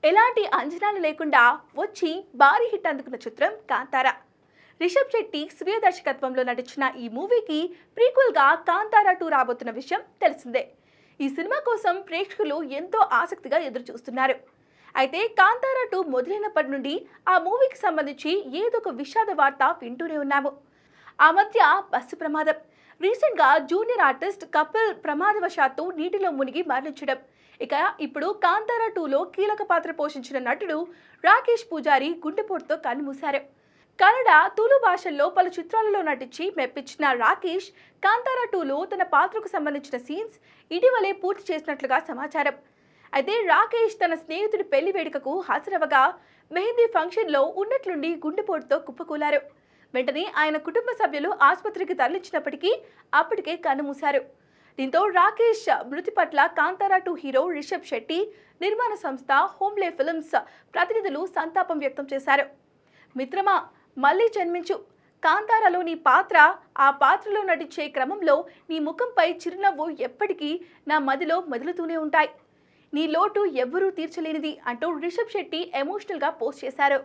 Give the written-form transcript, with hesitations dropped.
ఎలాంటి అంచనాలు లేకుండా వచ్చి భారీ హిట్ అందుకున్న చిత్రం కాంతార. రిషబ్ శెట్టి స్వీయ దర్శకత్వంలో నటించిన ఈ మూవీకి ప్రీక్వెల్గా కాంతార 2 రాబోతున్న విషయం తెలిసిందే. ఈ సినిమా కోసం ప్రేక్షకులు ఎంతో ఆసక్తిగా ఎదురు చూస్తున్నారు. అయితే కాంతార 2 మొదలైనప్పటి నుండి ఆ మూవీకి సంబంధించి ఏదో ఒక విషాద వార్త వింటూనే ఉన్నాము. ఆ మధ్య బస్సు ప్రమాదం, రీసెంట్గా జూనియర్ ఆర్టిస్ట్ కపిల్ ప్రమాదవశాత్తు నీటిలో మునిగి మరణించడం, ఇక ఇప్పుడు కాంతార 2లో కీలక పాత్ర పోషించిన నటుడు రాకేష్ పూజారి గుండెపోటుతో కన్నుమూశారు. కన్నడ, తులు భాషల్లో పలు చిత్రాలలో నటించి మెప్పించిన రాకేష్ కాంతార 2లో తన పాత్రకు సంబంధించిన సీన్స్ ఇటీవలే పూర్తి చేసినట్లుగా సమాచారం. అయితే రాకేష్ తన స్నేహితుడి పెళ్లి వేడుకకు హాజరవగా మెహందీ ఫంక్షన్లో ఉన్నట్లుండి గుండెపోటుతో కుప్పకూలారు. వెంటనే ఆయన కుటుంబ సభ్యులు ఆసుపత్రికి తరలించినప్పటికీ అప్పటికే కన్నుమూశారు. దీంతో రాకేష్ మృతి పట్ల కాంతార 2 హీరో రిషబ్ శెట్టి, నిర్మాణ సంస్థ హోమ్లే ఫిల్మ్స్ ప్రతినిధులు సంతాపం వ్యక్తం చేశారు. మిత్రమా, మళ్ళీ జన్మించు. కాంతారలో నీ పాత్ర, ఆ పాత్రలో నటించే క్రమంలో నీ ముఖంపై చిరునవ్వు ఎప్పటికీ నా మదిలో మెదులుతూనే ఉంటాయి. నీ లోటు ఎవ్వరూ తీర్చలేనిది అంటూ రిషబ్ శెట్టి ఎమోషనల్గా పోస్ట్ చేశారు.